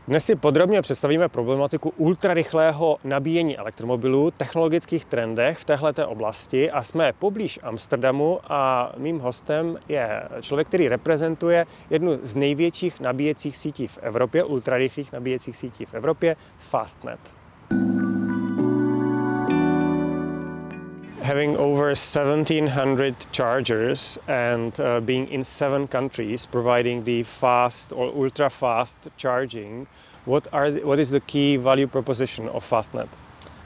Dnes si podrobně představíme problematiku ultrarychlého nabíjení elektromobilů, technologických trendech v téhleté oblasti a jsme poblíž Amsterdamu a mým hostem je člověk, který reprezentuje jednu z největších nabíjecích sítí v Evropě, ultrarychlých nabíjecích sítí v Evropě, Fastnet. Having over 1,700 chargers and being in 7 countries providing the fast or ultra fast charging, what is the key value proposition of Fastnet?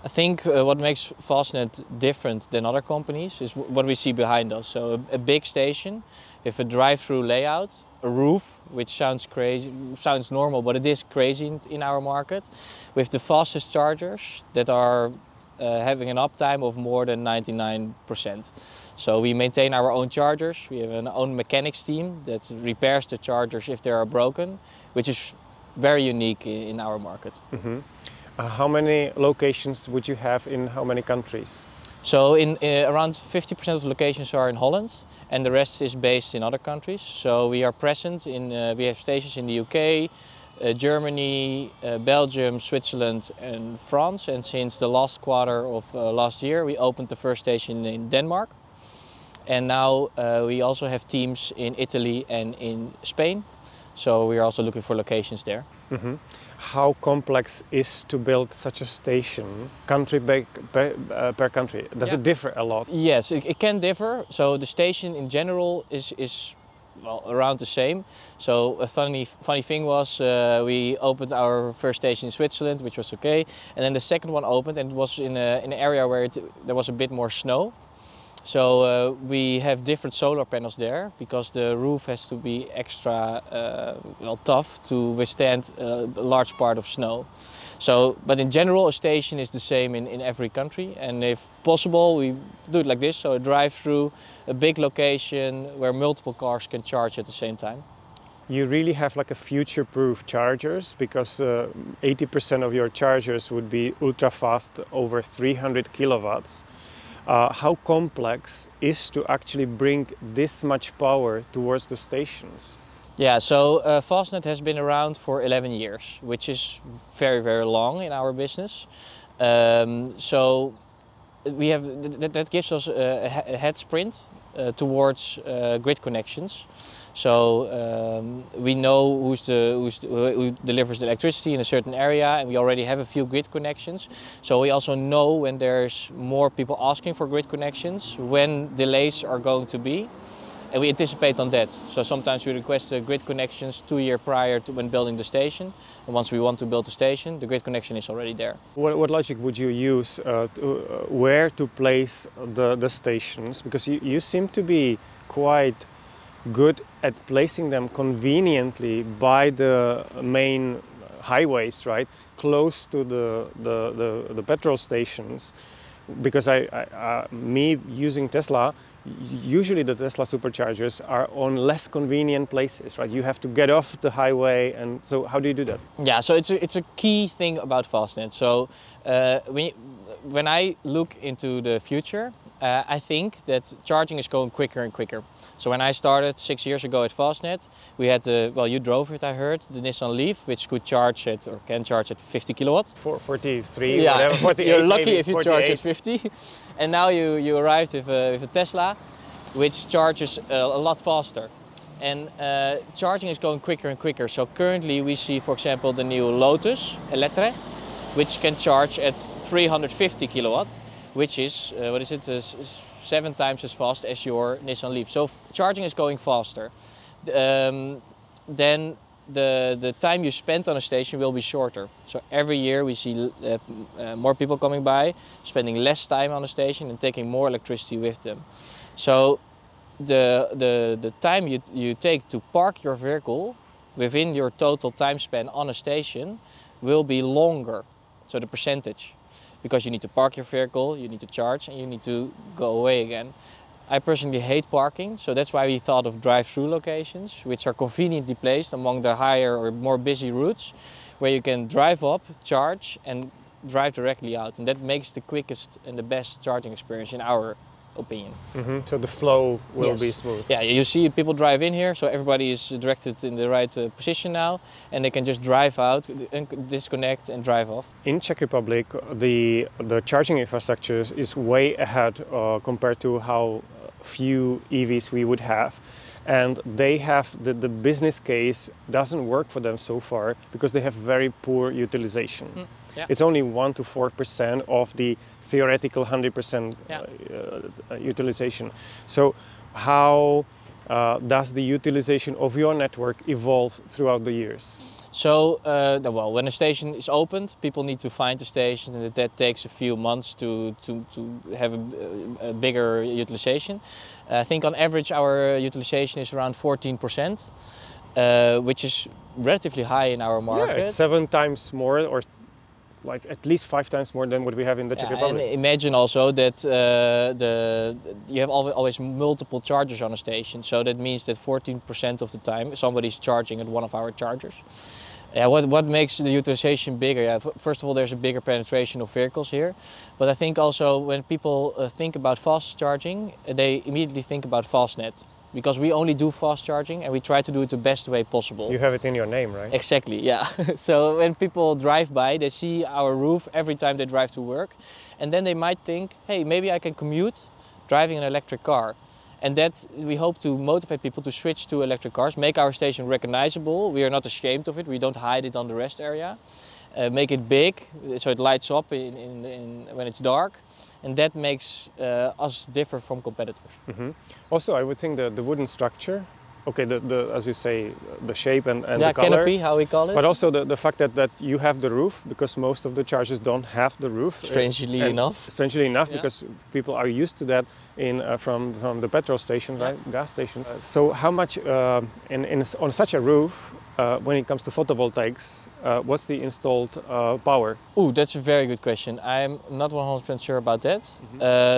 I think what makes Fastnet different than other companies is what we see behind us. So a big station with a drive-through layout, a roof, which sounds crazy, sounds normal, but it is crazy in our market, with the fastest chargers that are having an uptime of more than 99%. So we maintain our own chargers. We have an own mechanics team that repairs the chargers if they are broken, which is very unique in our market. Mm-hmm. How many locations would you have in how many countries? So in around 50% of the locations are in Holland and the rest is based in other countries. So we are present in, we have stations in the UK, Germany, Belgium, Switzerland and France, and since the last quarter of last year we opened the first station in Denmark, and now we also have teams in Italy and in Spain, so we are also looking for locations there. Mm-hmm. How complex is to build such a station country per country? Does it differ a lot? Yes, it can differ. So the station in general is well, around the same. So a funny thing was we opened our first station in Switzerland, which was okay, and then the second one opened and it was in an area where there was a bit more snow. So we have different solar panels there because the roof has to be extra well, tough to withstand a large part of snow. So, but in general, a station is the same in every country, and if possible, we do it like this: so a drive-through, a big location where multiple cars can charge at the same time. You really have like a future-proof chargers because 80% of your chargers would be ultra-fast, over 300 kilowatts. How complex is to actually bring this much power towards the stations? Yeah, so Fastnet has been around for 11 years, which is very, very long in our business. So we have that gives us a head sprint towards grid connections. So we know who delivers the electricity in a certain area, and we already have a few grid connections. So we also know when there's more people asking for grid connections, when delays are going to be. And we anticipate on that. So sometimes we request the grid connections 2 years prior to when building the station. And once we want to build the station, the grid connection is already there. What logic would you use where to place the stations? Because you seem to be quite good at placing them conveniently by the main highways, right? Close to the petrol stations. Because me using Tesla, usually the Tesla superchargers are on less convenient places, right? You have to get off the highway, and so how do you do that? Yeah, so it's a key thing about Fastnet. So when I look into the future, I think that charging is going quicker and quicker. So when I started 6 years ago at Fastnet, we had well, you drove it, I heard, the Nissan Leaf, which could charge at, or can charge at 50 kilowatts. 43, yeah. Whatever, 48. You're lucky maybe, if you 48. charge at 50. And now you arrived with a Tesla, which charges a lot faster. And charging is going quicker and quicker. So currently we see, for example, the new Lotus Electro, which can charge at 350 kilowatts, which is, 7 times as fast as your Nissan Leaf. So charging is going faster. Then the time you spend on a station will be shorter. So every year we see more people coming by, spending less time on a station and taking more electricity with them. So the time you take to park your vehicle within your total time spent on a station will be longer. So the percentage. Because you need to park your vehicle, you need to charge, and you need to go away again. I personally hate parking, so that's why we thought of drive-through locations, which are conveniently placed among the higher or more busy routes, where you can drive up, charge, and drive directly out. And that makes the quickest and the best charging experience in our opinion. So the flow will Yes. be smooth. Yeah, you see people drive in here, so everybody is directed in the right position now, and they can just drive out, disconnect, and drive off. In Czech Republic, the charging infrastructure is way ahead compared to how few EVs we would have. And they have the business case doesn't work for them so far because they have very poor utilization. Yeah. It's only 1 to 4% of the theoretical 100% utilization. So how does the utilization of your network evolve throughout the years? So, well, when a station is opened, people need to find the station, and that takes a few months to have a bigger utilization. I think on average our utilization is around 14%, which is relatively high in our market. Yeah, it's 7 times more, or like at least 5 times more than what we have in the Czech Republic. And imagine also that you have always multiple chargers on a station, so that means that 14% of the time somebody's charging at one of our chargers. Yeah, what makes the utilization bigger? Yeah, first of all, there's a bigger penetration of vehicles here, but I think also when people think about fast charging, they immediately think about Fastnet, because we only do fast charging and we try to do it the best way possible. You have it in your name, right? Exactly, yeah. So when people drive by, they see our roof every time they drive to work, and then they might think, hey, maybe I can commute driving an electric car. And that we hope to motivate people to switch to electric cars, make our station recognizable. We are not ashamed of it, we don't hide it on the rest area. Make it big, so it lights up when it's dark. And that makes us differ from competitors. Also, I would think the wooden structure, okay, as you say, the shape and yeah, the color. canopy, how we call it. But also the fact that you have the roof, because most of the chargers don't have the roof. Strangely enough. Strangely enough, Yeah. because people are used to that from the petrol stations, right? Gas stations. So how much on such a roof, when it comes to photovoltaics, what's the installed power? Ooh, that's a very good question. I'm not 100% sure about that.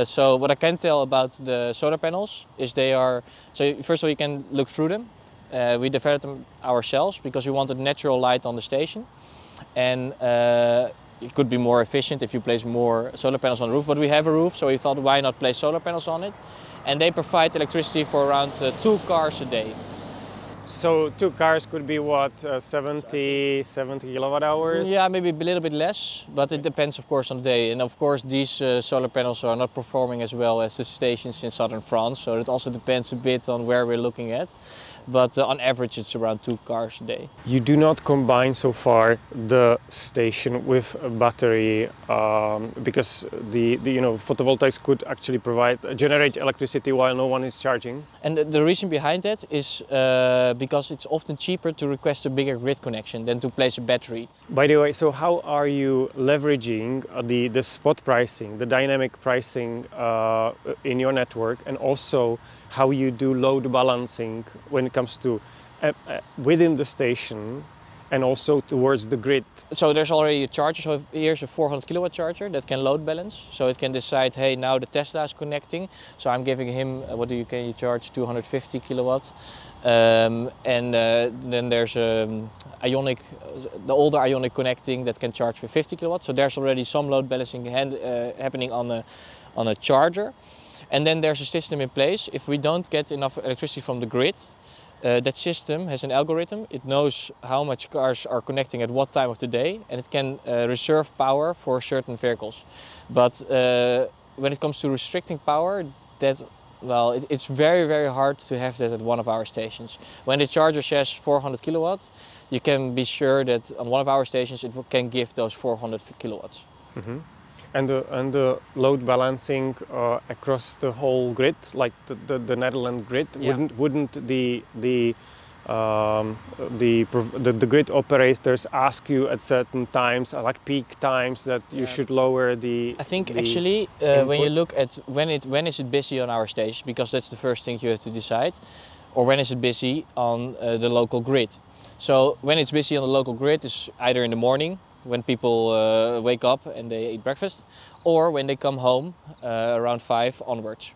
So what I can tell about the solar panels is they are, so first of all you can look through them. We developed them ourselves because we wanted natural light on the station. And it could be more efficient if you place more solar panels on the roof, but we have a roof, so we thought why not place solar panels on it. And they provide electricity for around 2 cars a day. So 2 cars could be what, 70 kilowatt hours? Yeah, maybe a little bit less, but it depends of course on the day. And of course these solar panels are not performing as well as the stations in southern France, so it also depends a bit on where we're looking at. But on average it's around 2 cars a day. You do not combine so far the station with a battery because the photovoltaics could actually generate electricity while no one is charging. And the reason behind that is because it's often cheaper to request a bigger grid connection than to place a battery. By the way, so how are you leveraging the spot pricing, the dynamic pricing in your network, and also how you do load balancing when it comes to within the station and also towards the grid? So there's already a charger, so here's a 400 kilowatt charger that can load balance. So it can decide, hey, now the Tesla is connecting, so I'm giving him, can you charge 250 kilowatts? Then there's the older Ionic connecting that can charge for 50 kilowatts. So there's already some load balancing happening on a charger. And then there's a system in place. If we don't get enough electricity from the grid, that system has an algorithm. It knows how much cars are connecting at what time of the day, and it can reserve power for certain vehicles. But when it comes to restricting power, it's very, very hard to have that at one of our stations. When the charger says 400 kilowatts, you can be sure that on one of our stations it can give those 400 kilowatts. And the load balancing across the whole grid, like the Netherlands grid, wouldn't the grid operators ask you at certain times, like peak times, that you should lower the? I think actually when you look at when is it busy on our station, because that's the first thing you have to decide, or when is it busy on the local grid. So when it's busy on the local grid is either in the morning, when people wake up and they eat breakfast, or when they come home around 5 onwards.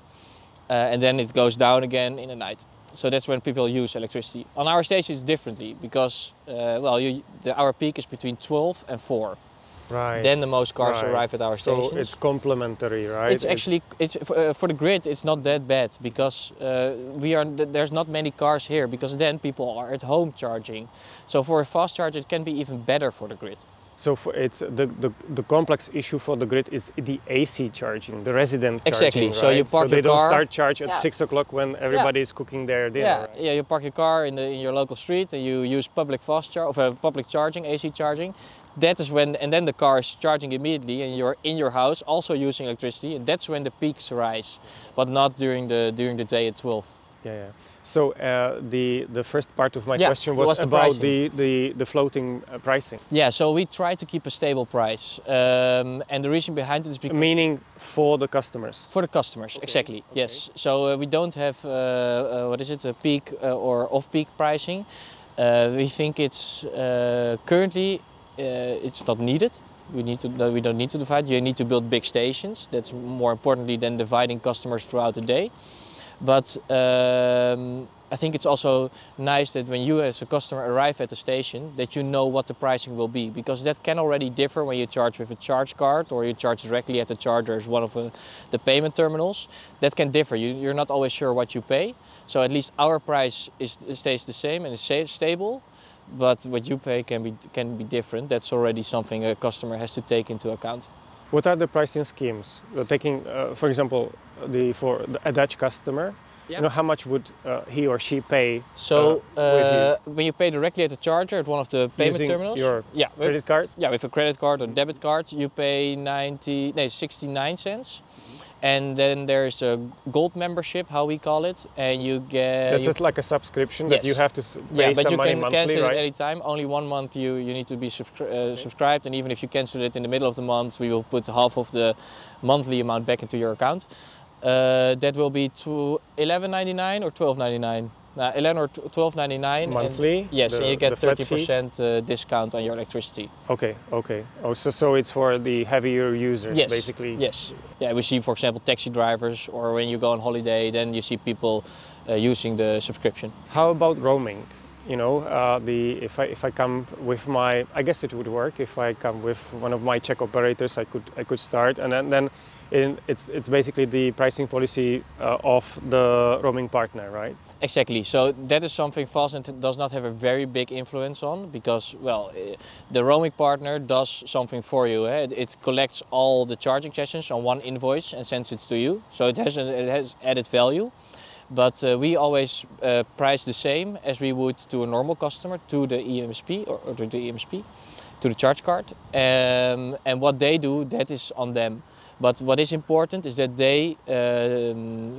And then it goes down again in the night. So that's when people use electricity. On our stations differently, because our peak is between 12 and 4. Right. then the most cars Right. arrive at our stations. So it's complementary, right? It's actually for the grid. It's not that bad because there's not many cars here because then people are at home charging. So for a fast charge, it can be even better for the grid. So it's the complex issue for the grid is the AC charging, the resident Exactly. charging, So right? you park so they your car. don't start charge at Yeah. 6 o'clock when everybody is cooking their dinner. Yeah, Right? yeah. You park your car in your local street and you use public fast charge or public charging, AC charging. That is when, and then the car is charging immediately, and you're in your house also using electricity, and that's when the peaks rise, but not during the day at 12. Yeah. So the first part of my Yeah, question was was the about pricing. the floating pricing. Yeah, so we try to keep a stable price, and the reason behind it is because Meaning for the customers. for the customers, exactly. Yes. So we don't have a peak or off-peak pricing. We think it's currently it's not needed. We don't need to divide. You need to build big stations. That's more importantly than dividing customers throughout the day. But I think it's also nice that when you as a customer arrive at the station, that you know what the pricing will be, because that can already differ when you charge with a charge card or you charge directly at the charger as one of the payment terminals. That can differ. You're not always sure what you pay. So at least our price stays the same and is stable, but what you pay can be different. That's already something a customer has to take into account. What are the pricing schemes? Taking, for example, for a Dutch customer, you know, how much would he or she pay? So with you? when you pay directly at the charger at one of the payment Using terminals, your with, credit card? yeah, with a credit card or debit card, you pay 69 cents. And then there's a gold membership, how we call it, and you get... That's just like a subscription that you have to pay but some you money can monthly, cancel it right? any time. Only 1 month you need to be subscribed, and even if you cancel it in the middle of the month, we will put half of the monthly amount back into your account. That will be to $11.99 or $12.99. 11 or $12.99 monthly. Yes, and you get the flat 30% discount on your electricity. Okay. Oh, so it's for the heavier users, Yes, basically. Yes. Yeah, we see, for example, taxi drivers, or when you go on holiday, then you see people using the subscription. How about roaming? You know, if I come with my, I guess it would work if I come with one of my Czech operators. I could start, and then it's basically the pricing policy of the roaming partner, right? Exactly. So that is something Fastnet does not have a very big influence on, because, well, the roaming partner does something for you. It collects all the charging sessions on one invoice and sends it to you. So it has added value. But we always price the same as we would to a normal customer, to the EMSP or to the EMSP, to the charge card. And what they do, that is on them. But what is important is that they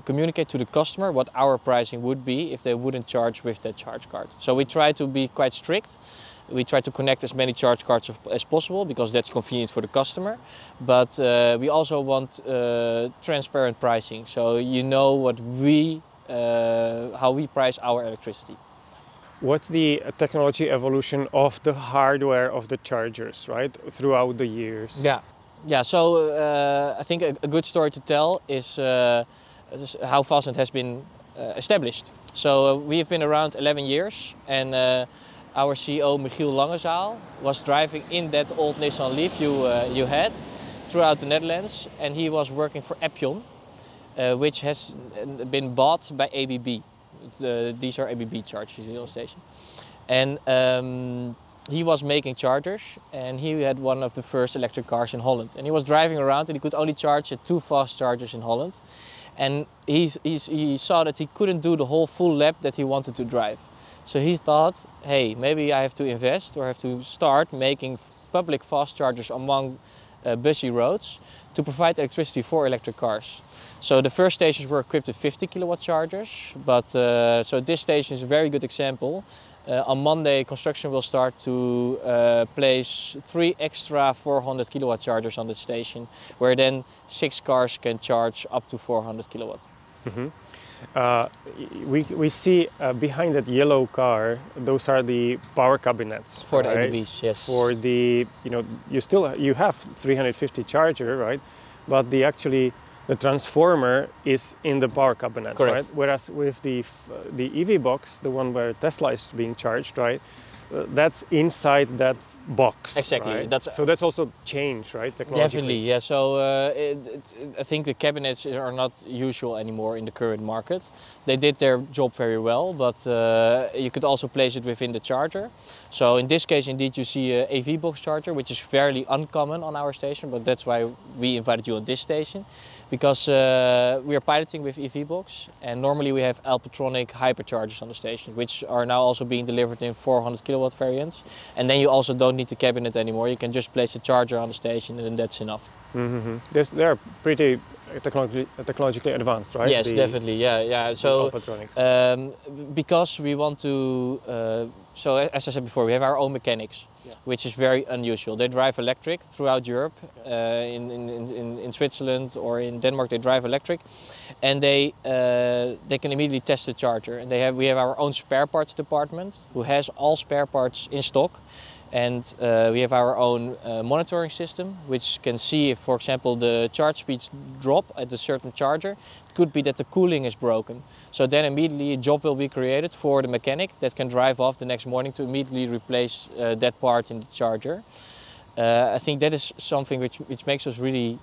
communicate to the customer what our pricing would be if they wouldn't charge with that charge card. So we try to be quite strict. We try to connect as many charge cards as possible, because that's convenient for the customer. But we also want transparent pricing, so you know how we price our electricity. What's the technology evolution of the hardware of the chargers, right, throughout the years? Yeah. So I think a good story to tell is how Fastnet has been established. So we have been around 11 years, and our CEO Michiel Langezaal was driving in that old Nissan Leaf you had throughout the Netherlands, and he was working for Objem, which has been bought by ABB. These are ABB chargers in the station. And he was making chargers, and he had one of the first electric cars in Holland. And he was driving around, and he could only charge at 2 fast chargers in Holland. And he saw that he couldn't do the whole full lap that he wanted to drive. So he thought, hey, maybe I have to invest or have to start making public fast chargers among busy roads to provide electricity for electric cars. So the first stations were equipped with 50 kilowatt chargers, but so this station is a very good example. On Monday, construction will start to place 3 extra 400 kilowatt chargers on the station, where then 6 cars can charge up to 400 kilowatt. Mm-hmm. We see behind that yellow car, those are the power cabinets for right? the ABBs, yes. For the, you know, you have 350 charger, right? But the transformer is in the power cabinet, correct. Right? Whereas with the EV box, the one where Tesla is being charged, right? That's inside that box. Exactly. Right? So that's also change, right? Definitely, yeah. So I think the cabinets are not usual anymore in the current market. They did their job very well, but you could also place it within the charger. So in this case, indeed, you see a AV box charger, which is fairly uncommon on our station, but that's why we invited you on this station. Because we are piloting with EV box, and normally we have Alpatronic hyperchargers on the station, which are now also being delivered in 400 kilowatt variants. And then you also don't need the cabinet anymore. You can just place a charger on the station, and that's enough. Mm-hmm. They're pretty technologically advanced, right? Yes, definitely. Yeah. So because we want to, so as I said before, we have our own mechanics, which is very unusual. They drive electric throughout Europe. In Switzerland or in Denmark, they drive electric, and they can immediately test the charger. And we have our own spare parts department who has all spare parts in stock. And we have our own monitoring system, which can see if, for example, the charge speeds drop at a certain charger. It could be that the cooling is broken. So then immediately a job will be created for the mechanic that can drive off the next morning to immediately replace that part in the charger. I think that is something which makes us really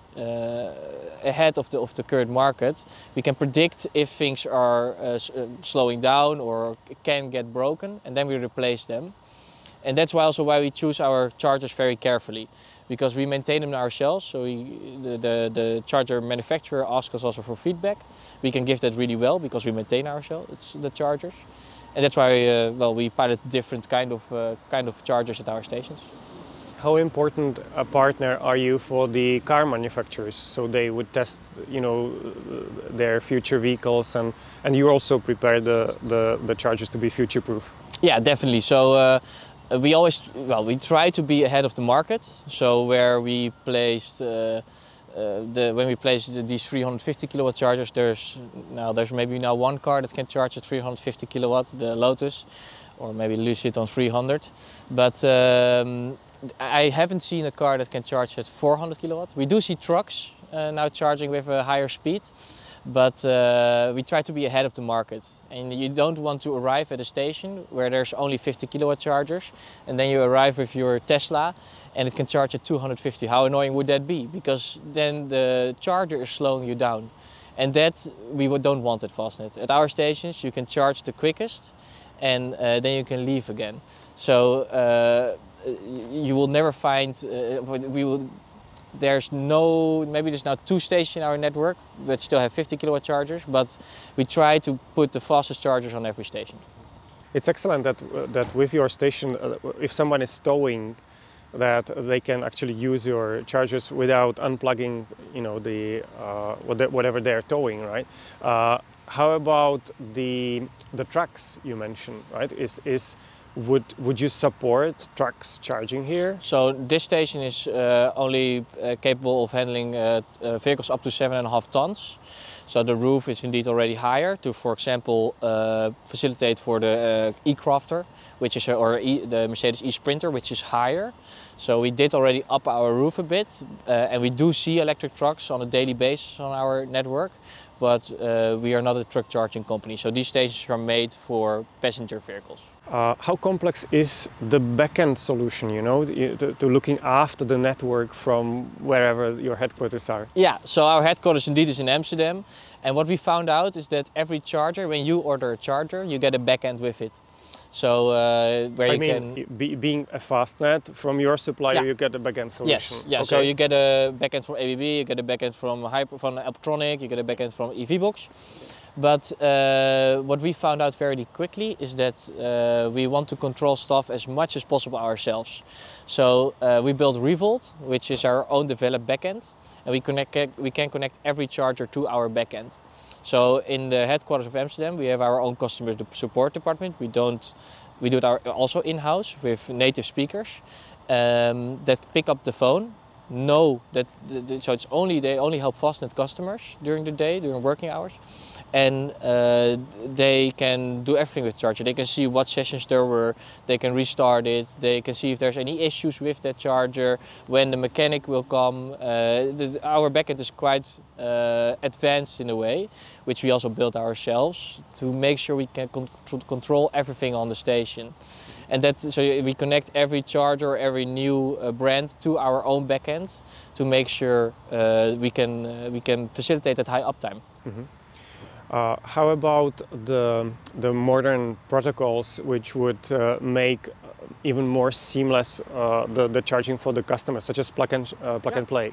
ahead of the current market. We can predict if things are slowing down or can get broken, and then we replace them. And that's why we choose our chargers very carefully, because we maintain them ourselves. So the charger manufacturer asks us also for feedback. We can give that really well because we maintain ourselves the chargers, and that's why we pilot different kind of chargers at our stations. How important a partner are you for the car manufacturers? So they would test, their future vehicles, and you also prepare the chargers to be future-proof. Yeah, definitely. So. We try to be ahead of the market. So where we placed when we placed these 350 kilowatt chargers, there's maybe now one car that can charge at 350 kilowatt, the Lotus, or maybe Lucid on 300. But I haven't seen a car that can charge at 400 kilowatt. We do see trucks now charging with a higher speed. But we try to be ahead of the market, and you don't want to arrive at a station where there's only 50 kilowatt chargers, and then you arrive with your Tesla and it can charge at 250. How annoying would that be? Because then the charger is slowing you down, and that we don't want at Fastnet. At our stations you can charge the quickest, and then you can leave again. So you will never find, there's now 2 stations in our network that still have 50 kilowatt chargers, but we try to put the fastest chargers on every station. It's excellent that with your station, if someone is towing, that they can actually use your chargers without unplugging, whatever they're towing, right? How about the trucks you mentioned, right? Would you support trucks charging here? So this station is only capable of handling vehicles up to 7.5 tons. So the roof is indeed already higher to, for example, facilitate for the e-Crafter, which is the Mercedes e-Sprinter, which is higher. So we did already up our roof a bit, and we do see electric trucks on a daily basis on our network. But we are not a truck charging company, so these stations are made for passenger vehicles. How complex is the backend solution, to looking after the network from wherever your headquarters are? Yeah, so our headquarters indeed is in Amsterdam, and what we found out is that every charger, when you order a charger, you get a backend with it. So being a Fastnet, from your supplier you get a backend solution. Yes, okay. So you get a backend from ABB, you get a backend from Alpatronic, you get a backend from EVBox. But what we found out very quickly is that we want to control stuff as much as possible ourselves. So we built Revolt, which is our own developed backend, and we can connect every charger to our backend. So in the headquarters of Amsterdam, we have our own customer support department. We do it also in-house with native speakers that pick up the phone. So they only help Fastnet customers during the day, during working hours, and they can do everything with charger. They can see what sessions there were, they can restart it, they can see if there's any issues with that charger, when the mechanic will come. Our backend is quite advanced in a way, which we also built ourselves to make sure we can control everything on the station. And we connect every charger, every new brand to our own backend to make sure we can facilitate that high uptime. Mm-hmm. How about the modern protocols which would make even more seamless the charging for the customers, such as plug and play?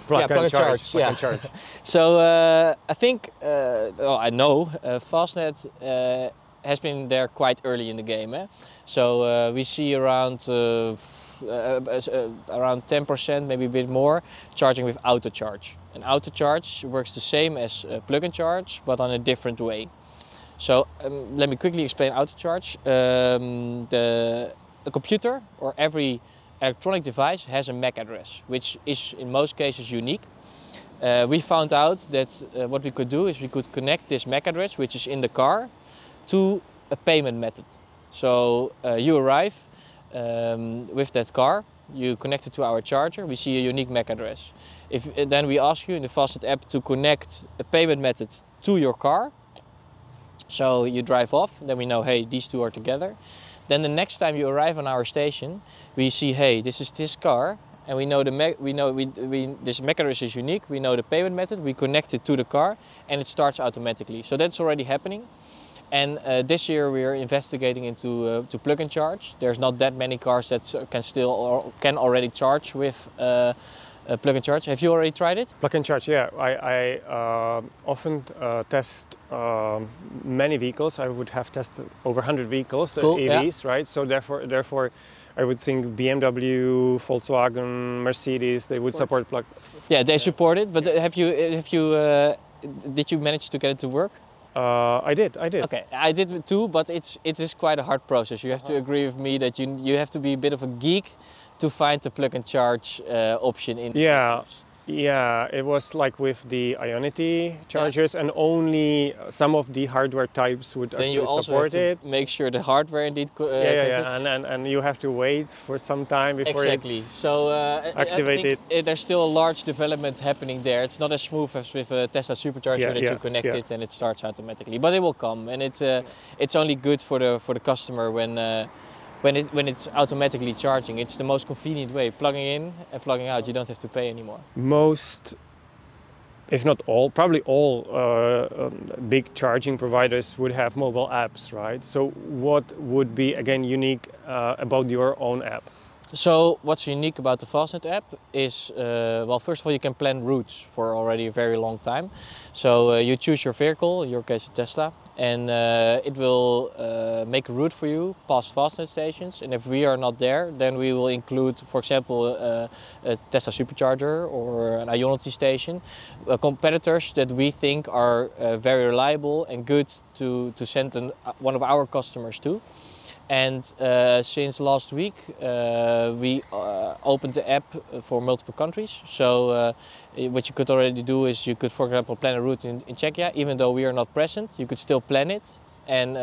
Plug and charge. So I think, I know, Fastnet has been there quite early in the game. So we see around 10%, maybe a bit more, charging with auto charge. And auto charge works the same as plug and charge, but on a different way. So let me quickly explain auto charge. A computer or every electronic device has a MAC address, which is in most cases unique. We found out that what we could do is we could connect this MAC address, which is in the car, to a payment method. So you arrive with that car, you connect it to our charger, we see a unique MAC address. Then we ask you in the Fastnet app to connect a payment method to your car. So you drive off, then we know, hey, these two are together. Then the next time you arrive on our station, we see, hey, this is this car, and we know this MAC address is unique. We know the payment method. We connect it to the car, and it starts automatically. So that's already happening. And this year we are investigating into to plug and charge. There's not that many cars that can already charge with plug and charge. Have you already tried it? Plug and charge, yeah. I often test many vehicles. I would have tested over 100 vehicles, cool, EVs, yeah. Right? So therefore, I would think BMW, Volkswagen, Mercedes, they would support plug. Yeah, they support it. But did you manage to get it to work? I did. Okay, I did too, but it is quite a hard process. You have to agree with me that you have to be a bit of a geek to find the plug and charge option in the systems. Yeah, it was like with the Ionity chargers, and only some of the hardware types would then actually you also support have it. To make sure the hardware indeed. And you have to wait for some time before it's activated. There's still a large development happening there. It's not as smooth as with a Tesla supercharger that you connect it and it starts automatically. But it will come, and it's only good for the customer when it's automatically charging. It's the most convenient way, plugging in and plugging out. You don't have to pay anymore. Most, if not all, probably all big charging providers would have mobile apps, right? So what would be, again, unique about your own app? So what's unique about the Fastnet app is, well, first of all, you can plan routes for already a very long time. So you choose your vehicle, in your case a Tesla, and it will make a route for you past Fastnet stations. And if we are not there, then we will include, for example, a Tesla supercharger or an Ionity station, competitors that we think are very reliable and good to send one of our customers to. And since last week, we opened the app for multiple countries. So what you could already do is you could, for example, plan a route in Czechia. Even though we are not present, you could still plan it. And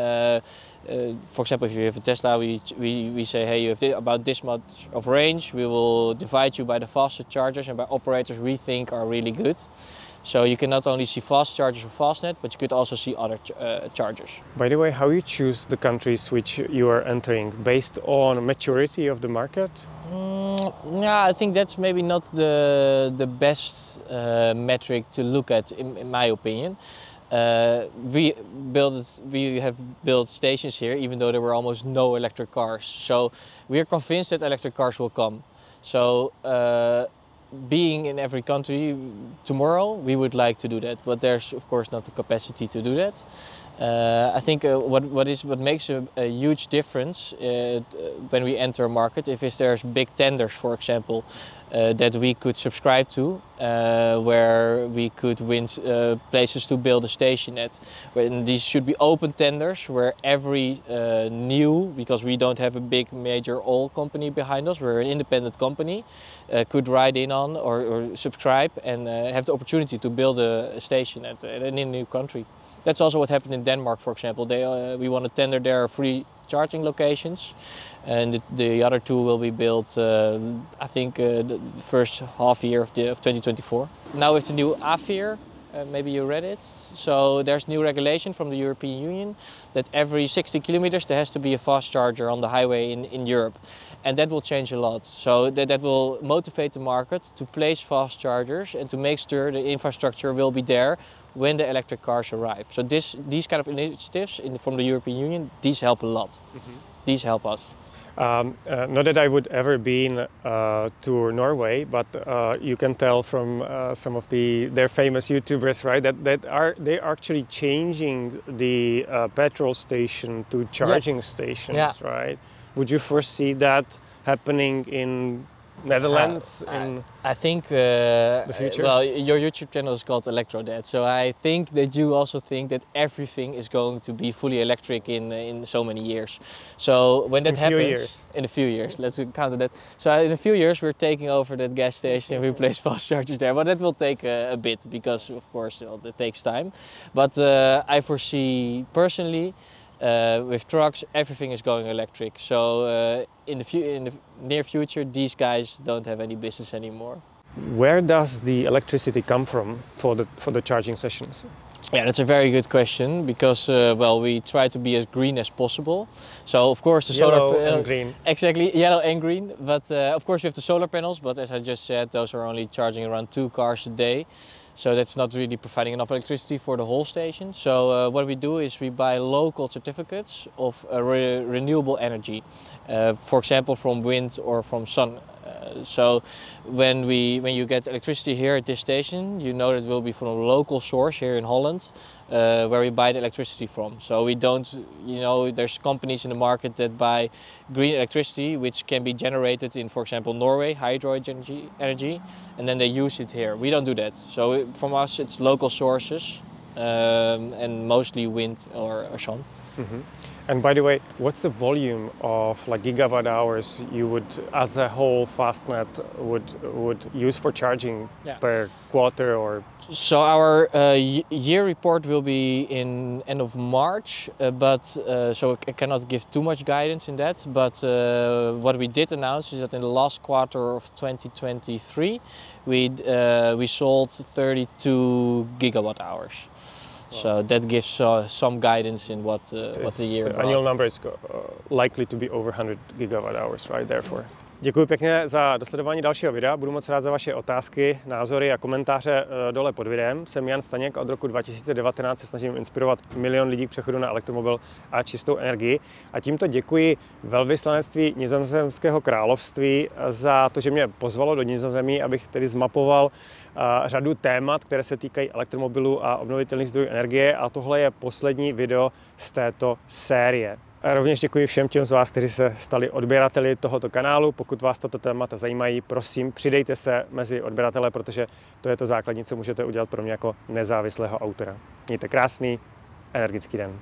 for example, if you have a Tesla, we say, hey, you have about this much of range. We will divide you by the fastest chargers and by operators we think are really good. So you can not only see fast chargers of Fastnet, but you could also see other chargers. By the way, how you choose the countries which you are entering? Based on maturity of the market? Yeah, I think that's maybe not the best metric to look at, in my opinion. We have built stations here, even though there were almost no electric cars. So we are convinced that electric cars will come. So being in every country tomorrow, we would like to do that, but there's of course not the capacity to do that. I think what makes a huge difference when we enter a market, if there's big tenders, for example, that we could subscribe to, where we could win places to build a station at. And these should be open tenders where every new, because we don't have a big major oil company behind us, we're an independent company, could ride in on or subscribe and have the opportunity to build a station in a new country. That's also what happened in Denmark, for example. We won a tender there, free charging locations, and the other two will be built, I think, the first half year of 2024. Now with the new A4, Maybe you read it. So there's new regulation from the European Union that every 60 kilometers there has to be a fast charger on the highway in Europe. And that will change a lot. So that will motivate the market to place fast chargers and to make sure the infrastructure will be there when the electric cars arrive. So these kind of initiatives from the European Union, these help a lot. Mm-hmm. These help us. Not that I would ever been to Norway, but you can tell from some of their famous YouTubers, right, that they're actually changing the petrol station to charging stations, right? Would you foresee that happening in Netherlands I think the future? Well, your YouTube channel is called Electro Dad, so I think that you also think that everything is going to be fully electric in so many years. So when that happens, in a few years, let's count that. So in a few years we're taking over that gas station and we place fast chargers there, but that will take a bit because of course it takes time. But I foresee personally with trucks, everything is going electric. So in the near future, these guys don't have any business anymore. Where does the electricity come from for the charging sessions? Yeah, that's a very good question because well, we try to be as green as possible. So of course the yellow solar and green. Exactly, yellow and green. But of course we have the solar panels. But as I just said, those are only charging around 2 cars a day. So that's not really providing enough electricity for the whole station. So what we do is we buy local certificates of renewable energy, for example from wind or from sun. So when you get electricity here at this station, you know that it will be from a local source here in Holland, where we buy the electricity from. So we don't, there's companies in the market that buy green electricity, which can be generated in, for example, Norway, hydro energy, and then they use it here. We don't do that. So from us, it's local sources, and mostly wind or sun. Mm-hmm. And by the way, what's the volume of like gigawatt hours you would, as a whole, Fastnet would use for charging per quarter or? So our year report will be in end of March, but so I cannot give too much guidance in that. But what we did announce is that in the last quarter of 2023, we sold 32 gigawatt hours. So that gives some guidance in what the year brought. The annual number is likely to be over 100 gigawatt hours, right? Therefore. Děkuji pěkně za dosledování dalšího videa. Budu moc rád za vaše otázky, názory a komentáře dole pod videem. Jsem Jan Staněk a od roku 2019 se snažím inspirovat milion lidí k přechodu na elektromobil a čistou energii. A tímto děkuji velvyslanectví Nizozemského království za to, že mě pozvalo do Nizozemí, abych tedy zmapoval řadu témat, které se týkají elektromobilů a obnovitelných zdrojů energie. A tohle je poslední video z této série. A rovněž děkuji všem těm z vás, kteří se stali odběrateli tohoto kanálu. Pokud vás tato témata zajímají, prosím, přidejte se mezi odběratele, protože to je to základní, co můžete udělat pro mě jako nezávislého autora. Mějte krásný energický den.